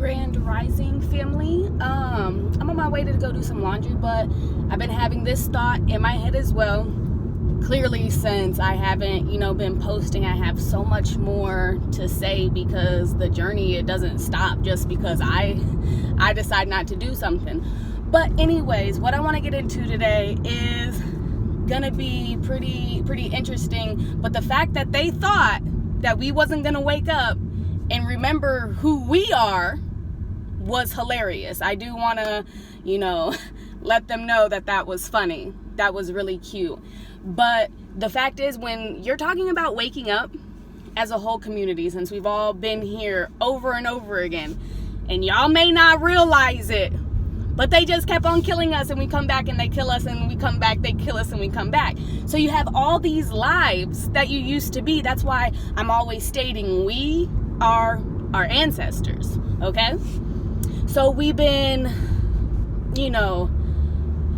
Grand Rising family. I'm on my way to go do some laundry, but I've been having this thought in my head as well. Clearly, since I haven't, been posting, I have so much more to say because the journey, it doesn't stop just because I decide not to do something. But anyways, what I want to get into today is gonna be pretty interesting. But the fact that they thought that we wasn't gonna wake up and remember who we are was hilarious. I do want to, let them know that was funny. That was really cute. But the fact is, when you're talking about waking up as a whole community, since we've all been here over and over again, and y'all may not realize it, but they just kept on killing us, and we come back and they kill us, and we come back, they kill us, and we come back. So you have all these lives that you used to be. That's why I'm always stating we are our ancestors, okay? So we've been,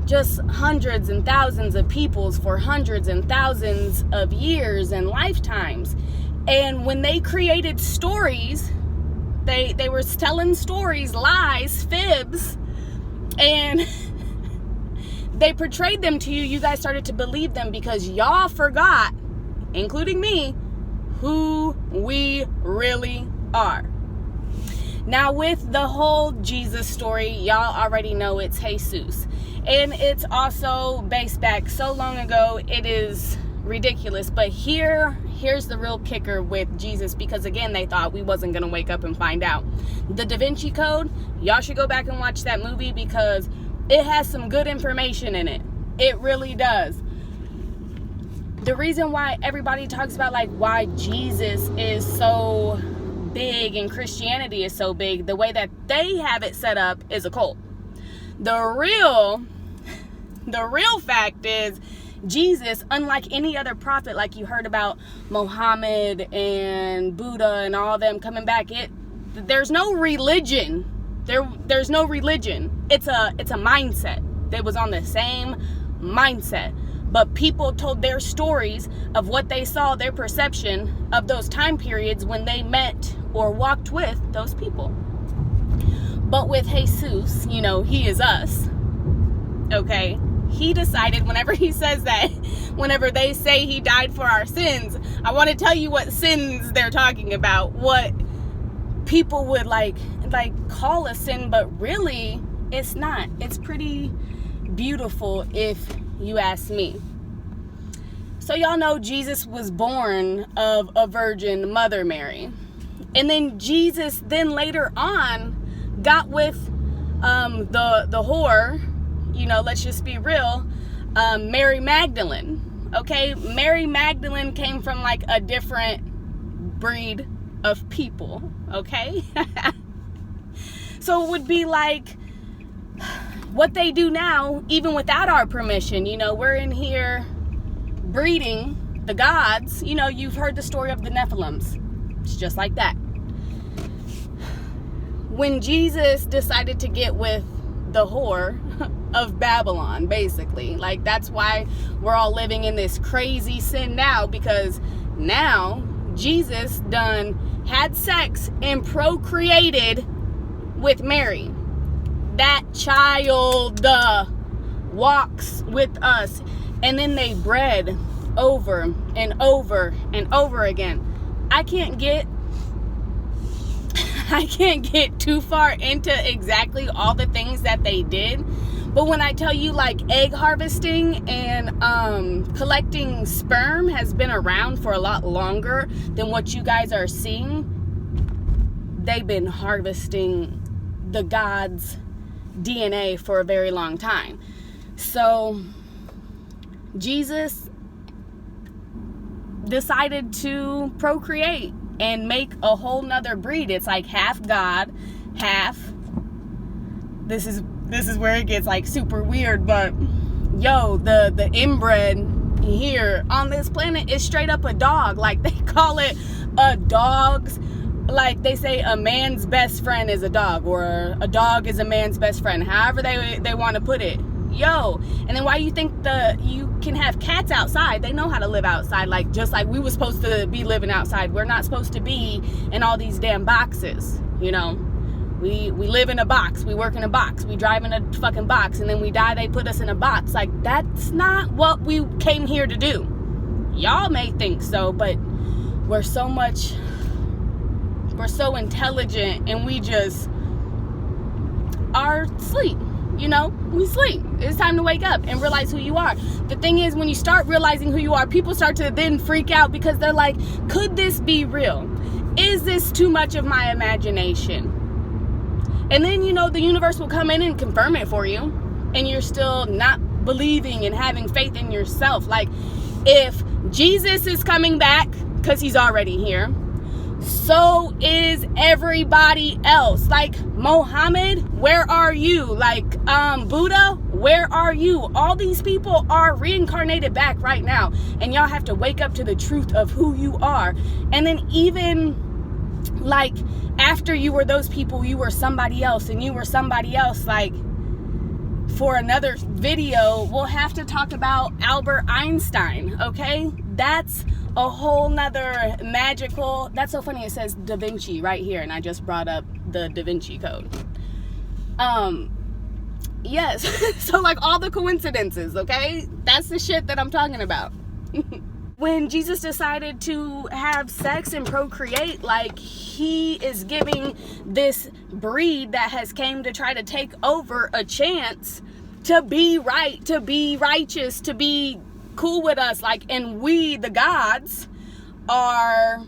just hundreds and thousands of peoples for hundreds and thousands of years and lifetimes. And when they created stories, they were telling stories, lies, fibs, and they portrayed them to you. You guys started to believe them because y'all forgot, including me, who we really are. Now, with the whole Jesus story, y'all already know it's Jesus. And it's also based back so long ago, it is ridiculous. But here's the real kicker with Jesus, because again, they thought we wasn't going to wake up and find out. The Vinci Code, y'all should go back and watch that movie because it has some good information in it. It really does. The reason why everybody talks about why Jesus is so big and Christianity is so big, the way that they have it set up is a cult. The real fact is Jesus, unlike any other prophet, like you heard about Muhammad and Buddha and all them coming back, there's no religion. There's no religion. It's a mindset. They was on the same mindset. But people told their stories of what they saw, their perception of those time periods when they met or walked with those people. But with Jesus, he is us. Okay? He decided, whenever he says that, whenever they say he died for our sins, I want to tell you what sins they're talking about. What people would call a sin, but really it's not. It's pretty beautiful if you ask me. So y'all know Jesus was born of a virgin, Mother Mary. And then Jesus then later on got with the whore, let's just be real, Mary Magdalene. Okay, Mary Magdalene came from a different breed of people. Okay. So it would be what they do now, even without our permission. We're in here breeding the gods. You've heard the story of the Nephilims. It's just like that. When Jesus decided to get with the whore of Babylon, basically, that's why we're all living in this crazy sin now, because now Jesus done had sex and procreated with Mary. That child walks with us, and then they bred over and over and over again. I can't get too far into exactly all the things that they did, but when I tell you egg harvesting and collecting sperm has been around for a lot longer than what you guys are seeing, they've been harvesting the gods' DNA for a very long time. So Jesus decided to procreate and make a whole nother breed. It's half God, half, this is where it gets super weird, but the inbred here on this planet is straight up a dog. They call it a dog's, they say a man's best friend is a dog, or a dog is a man's best friend, however they want to put it. And then why you think you can have cats outside? They know how to live outside, just like we were supposed to be living outside. We're not supposed to be in all these damn boxes, We live in a box. We work in a box. We drive in a fucking box. And then we die, they put us in a box. Like, that's not what we came here to do. Y'all may think so, but we're so intelligent, and we just are asleep. You know, we sleep. It's time to wake up and realize who you are. The thing is, when you start realizing who you are, people start to then freak out because they're like, could this be real? Is this too much of my imagination? And then, you know, the universe will come in and confirm it for you, and you're still not believing and having faith in yourself. Like, if Jesus is coming back, because he's already here, so is everybody else. Like, Mohammed, where are you? Like, Buddha, where are you? All these people are reincarnated back right now, and y'all have to wake up to the truth of who you are. And then even like after you were those people, you were somebody else, and you were somebody else. Like, for another video, we'll have to talk about Albert Einstein, okay? That's a whole nother magical, that's so funny, it says Da Vinci right here, and I just brought up the Da Vinci Code. Yes, so like all the coincidences, okay? That's the shit that I'm talking about. When Jesus decided to have sex and procreate, like, he is giving this breed that has came to try to take over a chance to be right, to be righteous, to be cool with us. Like, and we, the gods, are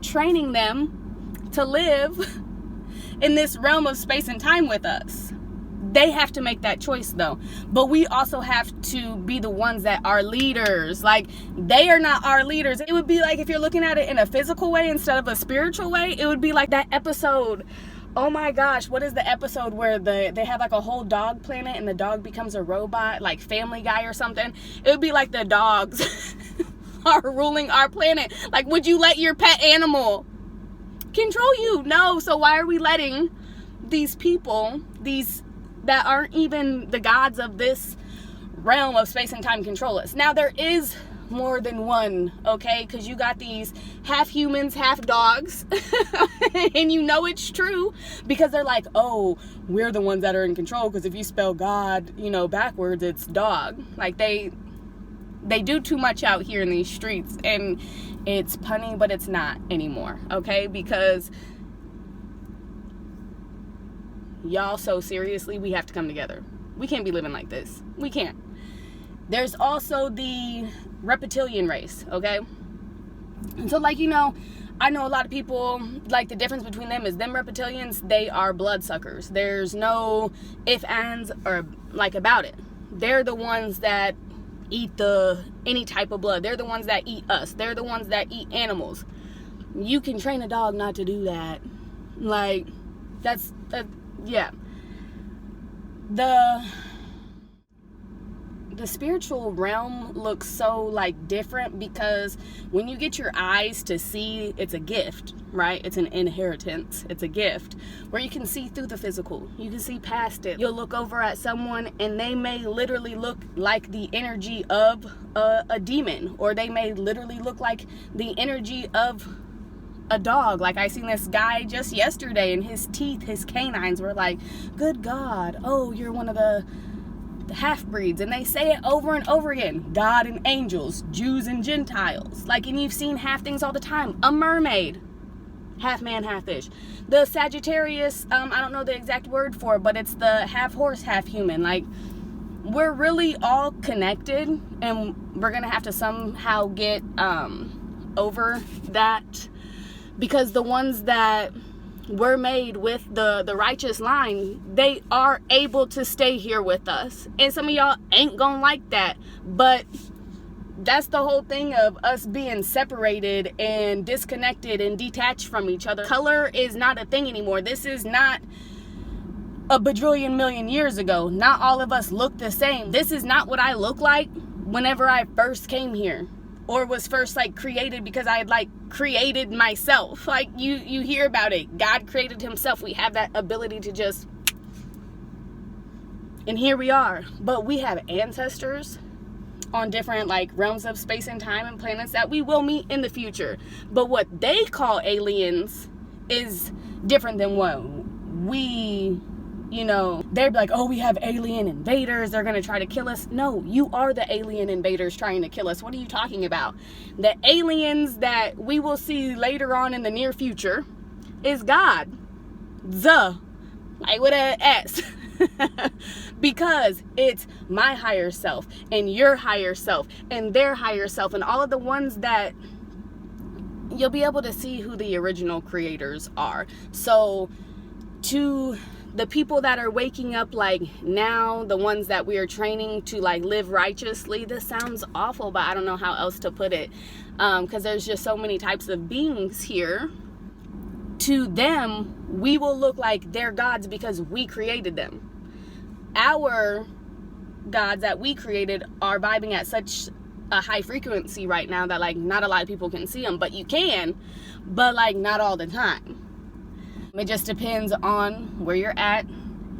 training them to live in this realm of space and time with us. They have to make that choice though. But we also have to be the ones that are leaders. Like, they are not our leaders. It would be like, if you're looking at it in a physical way instead of a spiritual way, it would be like that episode. Oh my gosh, what is the episode where they have like a whole dog planet and the dog becomes a robot, like Family Guy or something? It would be like the dogs are ruling our planet. Like, would you let your pet animal control you? No. So why are we letting these people, these that aren't even the gods of this realm of space and time, control us? Now, there is more than one, okay? Because you got these half humans, half dogs. And you know it's true because they're like, oh, we're the ones that are in control, because if you spell God, you know, backwards, it's dog. Like, they do too much out here in these streets, and it's punny, but it's not anymore, okay? Because y'all, so seriously, we have to come together. We can't be living like this. We can't. There's also the reptilian race, okay? And so, like, you know, I know a lot of people, like, the difference between them is them reptilians, they are bloodsuckers. There's no ifs, ands, or like about it. They're the ones that eat any type of blood. They're the ones that eat us. They're the ones that eat animals. You can train a dog not to do that. Like, yeah. The spiritual realm looks so, like, different because when you get your eyes to see, it's a gift, right? It's an inheritance. It's a gift where you can see through the physical. You can see past it. You'll look over at someone and they may literally look like the energy of a demon, or they may literally look like the energy of a dog. Like, I seen this guy just yesterday, and his teeth, his canines were like, good God, oh, you're one of the half-breeds. And they say it over and over again. God and angels, Jews and Gentiles. Like, and you've seen half things all the time. A mermaid, half man, half fish. The Sagittarius, I don't know the exact word for it, but it's the half horse, half human. Like, we're really all connected, and we're gonna have to somehow get over that, because the ones that were made with the righteous line, they are able to stay here with us. And some of y'all ain't gonna like that, but that's the whole thing of us being separated and disconnected and detached from each other. Color is not a thing anymore. This is not a bajillion million years ago. Not all of us look the same. This is not what I look like whenever I first came here, or was first, like, created, because I had, like, created myself. Like, you hear about it. God created himself. We have that ability to just, and here we are. But we have ancestors on different, like, realms of space and time and planets that we will meet in the future. But what they call aliens is different than what we, you know, they'd be like, oh, we have alien invaders, they're gonna try to kill us. No, you are the alien invaders trying to kill us. What are you talking about? The aliens that we will see later on in the near future is God. Like with an S. Because it's my higher self and your higher self and their higher self and all of the ones that you'll be able to see who the original creators are. So to the people that are waking up like now, the ones that we are training to like live righteously, this sounds awful, but I don't know how else to put it, because there's just so many types of beings here. To them, we will look like they're gods because we created them. Our gods that we created are vibing at such a high frequency right now that like not a lot of people can see them, but you can, but like not all the time. It just depends on where you're at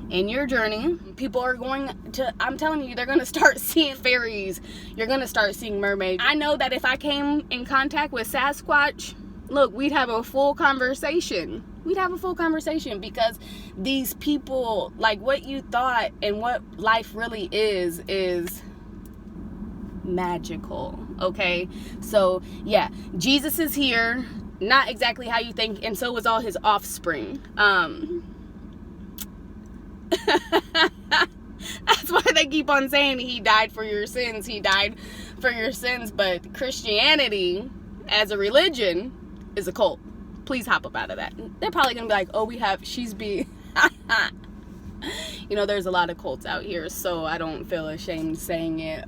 in your journey. People are going to, I'm telling you, they're going to start seeing fairies. You're going to start seeing mermaids. I know that if I came in contact with Sasquatch, look, we'd have a full conversation. We'd have a full conversation, because these people, like what you thought and what life really is magical, okay? So yeah, Jesus is here, not exactly how you think, and so was all his offspring. That's why they keep on saying he died for your sins, he died for your sins. But Christianity as a religion is a cult. Please hop up out of that. They're probably gonna be like, oh, she's being you know, there's a lot of cults out here, so I don't feel ashamed saying it.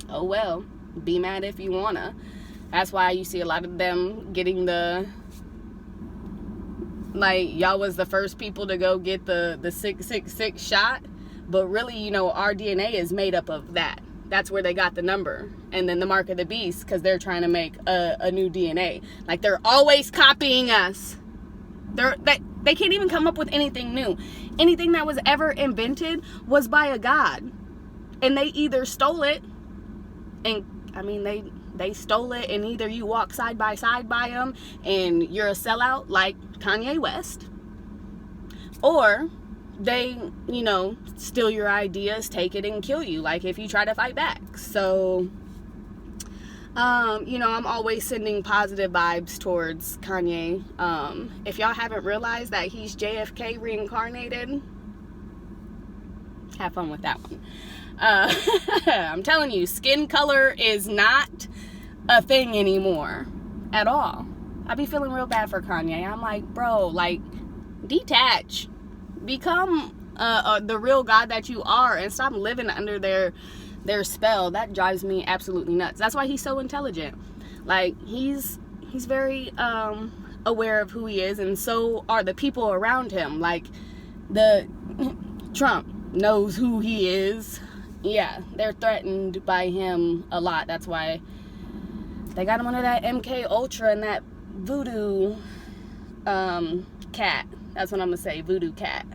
Oh well, be mad if you wanna. That's why you see a lot of them getting the, like, y'all was the first people to go get the 666 shot, but really, you know, our DNA is made up of that. That's where they got the number. And then the mark of the beast, because they're trying to make a new DNA. Like, they're always copying us. They can't even come up with anything new. Anything that was ever invented was by a god. And they either stole it, and, I mean, they stole it, and either you walk side by side by them, and you're a sellout like Kanye West, or they, you know, steal your ideas, take it, and kill you, like if you try to fight back. So, you know, I'm always sending positive vibes towards Kanye. If y'all haven't realized that he's JFK reincarnated, have fun with that one. I'm telling you, skin color is not a thing anymore at all. I be feeling real bad for Kanye. I'm like, bro, like, detach. Become the real God that you are, and stop living under their spell. That drives me absolutely nuts. That's why he's so intelligent. Like, he's very aware of who he is, and so are the people around him. Like, Trump knows who he is. Yeah, they're threatened by him a lot. That's why they got him under that MK Ultra and that Voodoo Cat. That's what I'm gonna say, Voodoo Cat.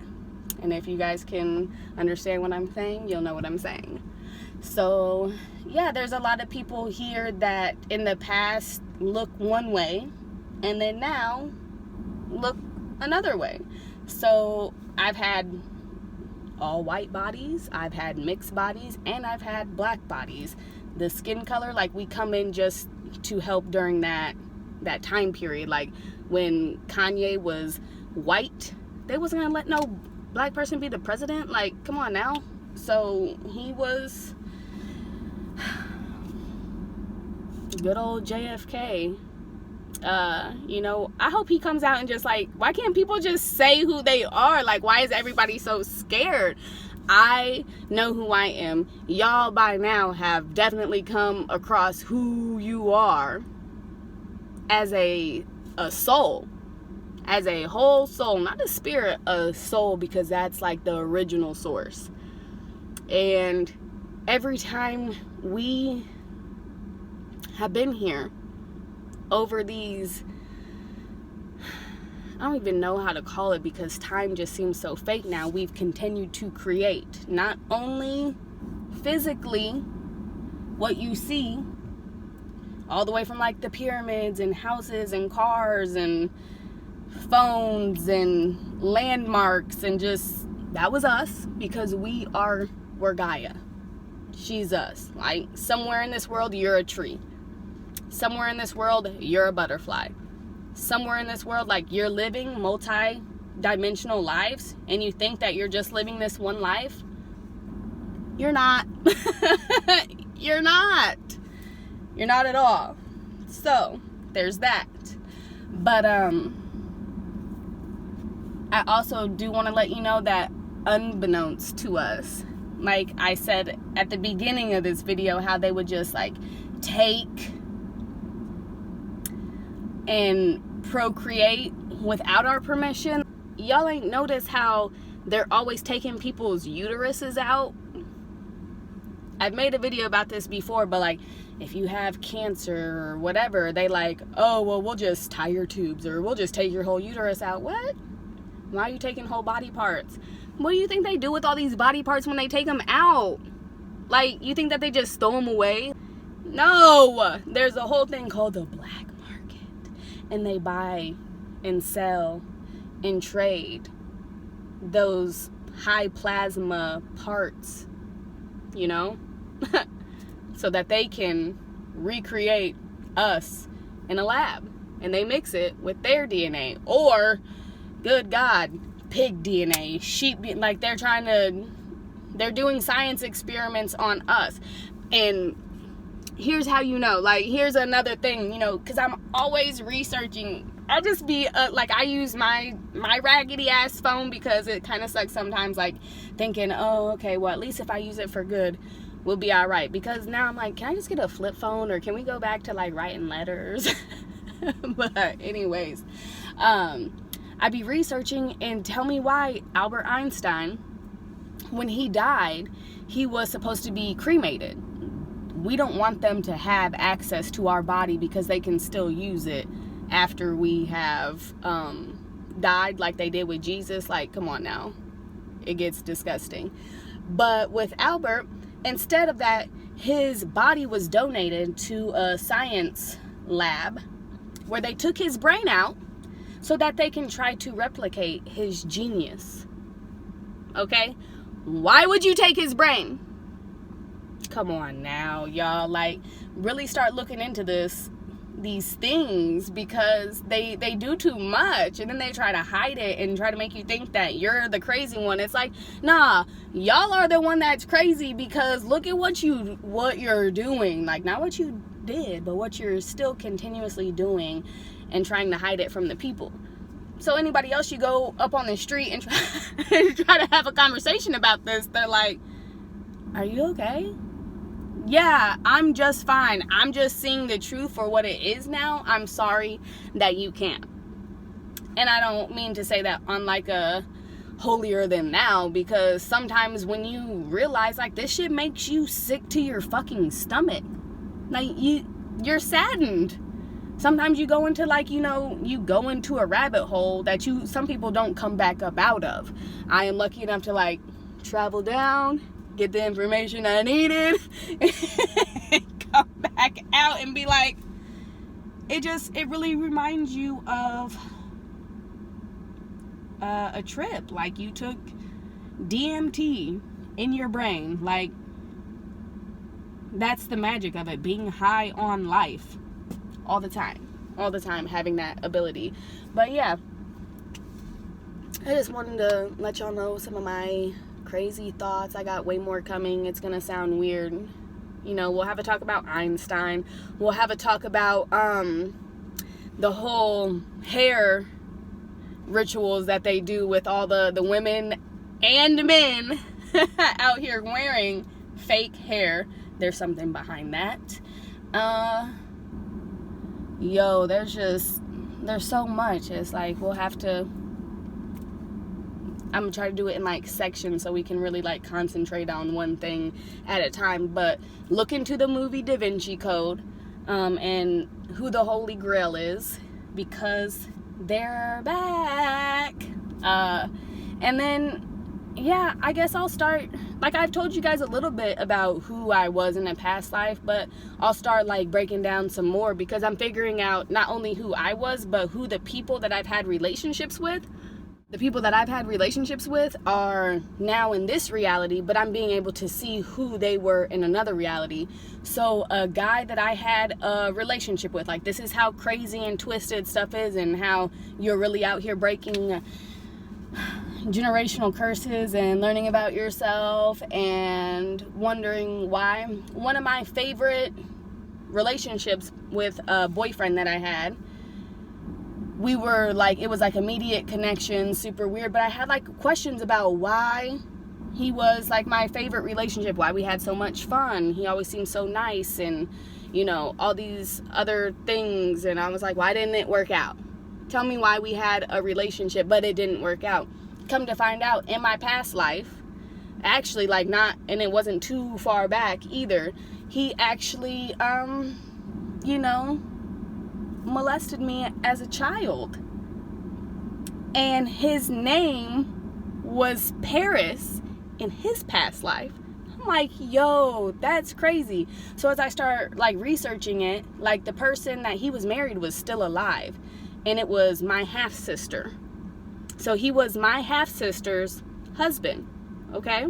And if you guys can understand what I'm saying, you'll know what I'm saying. So yeah, there's a lot of people here that in the past look one way, and then now look another way. So I've had all white bodies, I've had mixed bodies, and I've had black bodies. The skin color, like, we come in just to help during that time period. Like, when Kanye was white, they wasn't gonna let no black person be the president. Like, come on now. So he was good old JFK. You know, I hope he comes out and just, like, why can't people just say who they are? Like, why is everybody so scared? I know who I am. Y'all by now have definitely come across who you are as a soul, as a whole soul, not a spirit, a soul, because that's like the original source. And every time we have been here over these, I don't even know how to call it, because time just seems so fake now. We've continued to create, not only physically what you see, all the way from like the pyramids and houses and cars and phones and landmarks, and just, that was us, because we're Gaia. She's us. Like, somewhere in this world, you're a tree. Somewhere in this world, you're a butterfly. Somewhere in this world, like, you're living multi-dimensional lives, and you think that you're just living this one life. You're not. You're not. You're not at all. So, there's that. But, I also do want to let you know that unbeknownst to us, like I said at the beginning of this video, how they would just like take and procreate without our permission. Y'all ain't noticed how they're always taking people's uteruses out? I've made a video about this before, but like, if you have cancer or whatever, they like, oh, well, we'll just tie your tubes, or we'll just take your whole uterus out. What? Why are you taking whole body parts? What do you think they do with all these body parts when they take them out? Like, you think that they just throw them away? No! There's a whole thing called the black market. And they buy and sell and trade those high plasma parts, you know? So that they can recreate us in a lab. And they mix it with their DNA. Or, good God, pig DNA, sheep, like they're doing science experiments on us. And here's how you know, like, here's another thing, you know, because I'm always researching. I just be like, I use my raggedy ass phone because it kind of sucks sometimes, like thinking, oh, okay, well, at least if I use it for good, we'll be all right. Because now I'm like, can I just get a flip phone, or can we go back to like writing letters? But anyways, I'd be researching, and tell me why Albert Einstein, when he died, he was supposed to be cremated. We don't want them to have access to our body because they can still use it after we have died, like they did with Jesus. Like, come on now. It gets disgusting. But with Albert, instead of that, his body was donated to a science lab where they took his brain out so that they can try to replicate his genius. Okay? Why would you take his brain? Come on now, y'all. Like, really start looking into these things, because they do too much, and then they try to hide it and try to make you think that you're the crazy one. It's like, nah, y'all are the one that's crazy, because look at what you're doing. Like, not what you did, but what you're still continuously doing and trying to hide it from the people. So anybody else you go up on the street and try to have a conversation about this, they're like, are you okay? Yeah, I'm just fine. I'm just seeing the truth for what it is now. I'm sorry that you can't. And I don't mean to say that on like a holier than thou, because sometimes when you realize like this shit makes you sick to your fucking stomach, like you're saddened. Sometimes you go into like, you know, you go into a rabbit hole that some people don't come back up out of. I am lucky enough to like travel down, get the information I needed, and come back out and be like, it really reminds you of a trip. Like, you took DMT in your brain. Like, that's the magic of it, being high on life all the time, having that ability. But yeah, I just wanted to let y'all know some of my crazy thoughts. I got way more coming. It's gonna sound weird, you know. We'll have a talk about Einstein. We'll have a talk about the whole hair rituals that they do with all the women and men out here wearing fake hair. There's something behind that. Yo, there's so much. It's like, we'll have to, I'm gonna try to do it in like sections so we can really like concentrate on one thing at a time. But look into the movie Da Vinci Code, and who the Holy Grail is, because they're back. And then yeah, I guess I'll start, like I've told you guys a little bit about who I was in a past life, but I'll start like breaking down some more, because I'm figuring out not only who I was, but who the people that I've had relationships with. The people that I've had relationships with are now in this reality, but I'm being able to see who they were in another reality. So a guy that I had a relationship with, like, this is how crazy and twisted stuff is, and how you're really out here breaking generational curses and learning about yourself and wondering why. One of my favorite relationships with a boyfriend that I had, we were like, it was like immediate connection, super weird, but I had like questions about why he was like my favorite relationship, why we had so much fun. He always seemed so nice, and you know, all these other things, and I was like, why didn't it work out? Tell me why we had a relationship but it didn't work out. Come to find out, in my past life, actually, like, not, and it wasn't too far back either, he actually you know, molested me as a child, and his name was Paris in his past life. I'm like, yo, that's crazy. So as I start like researching it, like, the person that he was married was still alive, and it was my half sister. So he was my half sister's husband, okay?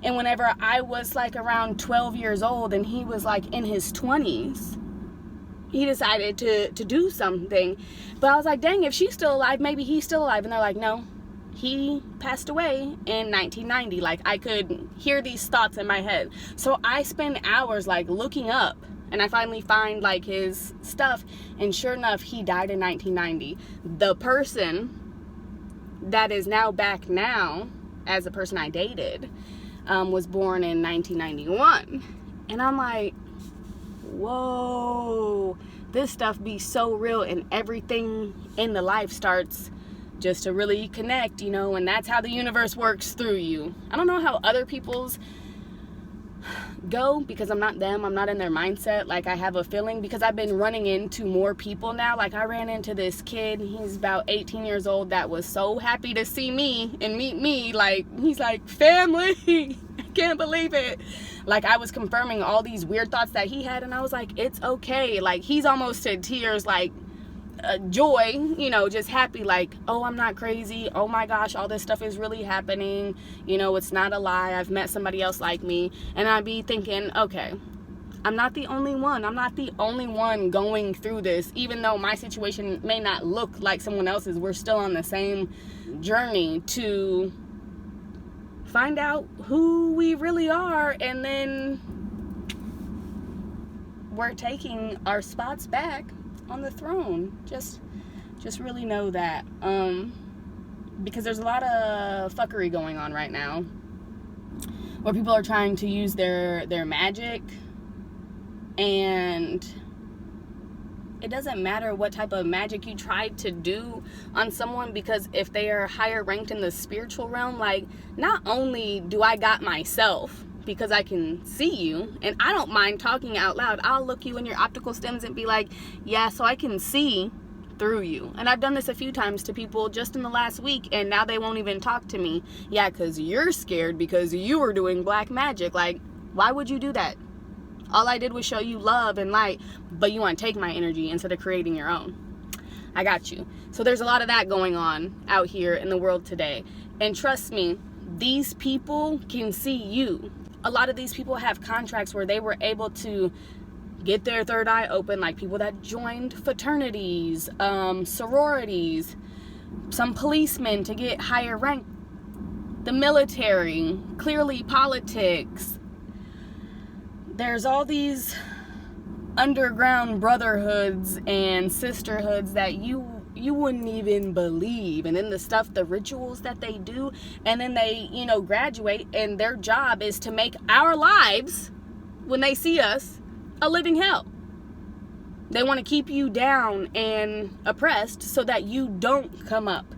And whenever I was like around 12 years old and he was like in his 20s, he decided to do something. But I was like, dang, if she's still alive, maybe he's still alive. And they're like, no, he passed away in 1990. Like, I could hear these thoughts in my head. So I spend hours like looking up, and I finally find like his stuff, and sure enough, he died in 1990. The person that is now back now as the person I dated was born in 1991. And I'm like, whoa, this stuff be so real, and everything in the life starts just to really connect, you know, and that's how the universe works through you. I don't know how other people's go, because I'm not them, I'm not in their mindset. Like, I have a feeling, because I've been running into more people now. Like, I ran into this kid, he's about 18 years old, that was so happy to see me and meet me. Like, he's like, family. I can't believe it. Like, I was confirming all these weird thoughts that he had, and I was like, it's okay. Like, he's almost to tears, like joy, you know, just happy, like, oh, I'm not crazy, oh my gosh, all this stuff is really happening, you know, it's not a lie, I've met somebody else like me. And I'd be thinking, okay, I'm not the only one. I'm not the only one going through this. Even though my situation may not look like someone else's, we're still on the same journey to find out who we really are, and then we're taking our spots back on the throne. Just really know that, because there's a lot of fuckery going on right now, where people are trying to use their magic, and it doesn't matter what type of magic you try to do on someone, because if they are higher ranked in the spiritual realm, like, not only do I got myself, because I can see you, and I don't mind talking out loud. I'll look you in your optical stems and be like, yeah, so I can see through you. And I've done this a few times to people just in the last week, and now they won't even talk to me. Yeah, because you're scared because you were doing black magic. Like, why would you do that? All I did was show you love and light, but you want to take my energy instead of creating your own. I got you. So there's a lot of that going on out here in the world today. And trust me, these people can see you. A lot of these people have contracts where they were able to get their third eye open, like people that joined fraternities, sororities, some policemen to get higher rank, the military, clearly politics. There's all these underground brotherhoods and sisterhoods that you wouldn't even believe. And then the stuff, the rituals that they do, and then they, you know, graduate, and their job is to make our lives, when they see us, a living hell. They want to keep you down and oppressed so that you don't come up.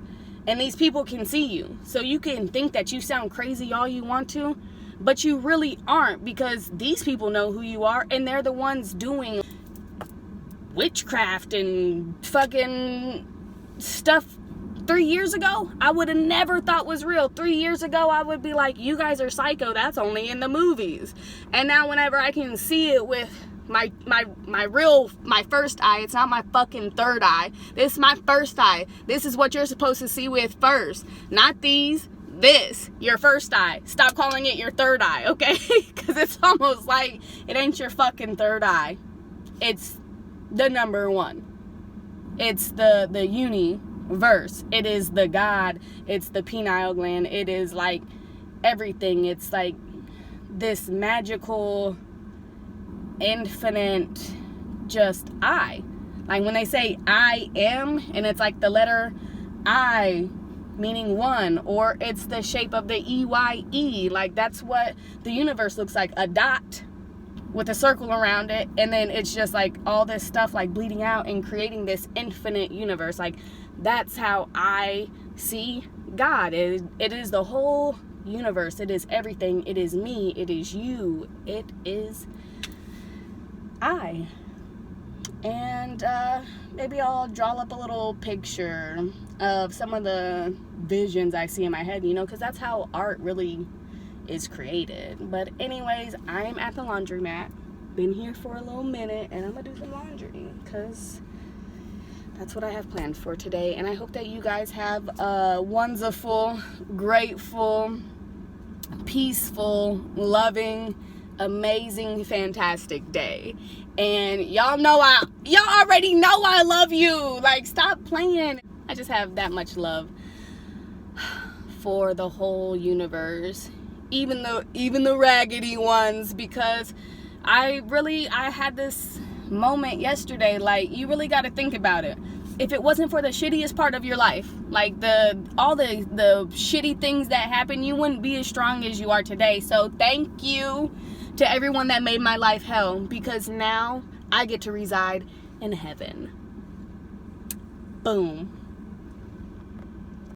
And these people can see you. So you can think that you sound crazy all you want to, but you really aren't, because these people know who you are, and they're the ones doing witchcraft and fucking stuff 3 years ago, I would have never thought was real. 3 years ago, I would be like, you guys are psycho. That's only in the movies. And now whenever I can see it with my first eye, it's not my fucking third eye. This is my first eye. This is what you're supposed to see with first. Not these. This, your first eye. Stop calling it your third eye, okay? Because it's almost like it ain't your fucking third eye. It's the number one. It's the universe. It is the God. It's the pineal gland. It is like everything. It's like this magical, infinite, just I. Like when they say I am, and it's like the letter I, meaning one, or it's the shape of the EYE. Like that's what the universe looks like, a dot with a circle around it, and then it's just like all this stuff like bleeding out and creating this infinite universe. Like that's how I see God. It is the whole universe. It is everything. It is me. It is you. It is I. And maybe I'll draw up a little picture of some of the visions I see in my head, because that's how art really is created. But anyways, I'm at the laundromat. Been here for a little minute, and I'm gonna do some laundry because that's what I have planned for today. And I hope that you guys have a wonderful, grateful, peaceful, loving, amazing, fantastic day. And y'all already know I love you. Like, stop playing. I just have that much love for the whole universe, even the raggedy ones, because I had this moment yesterday. Like, you really got to think about it. If it wasn't for the shittiest part of your life, like all the shitty things that happen, you wouldn't be as strong as you are today. So thank you to everyone that made my life hell, because now I get to reside in heaven. Boom.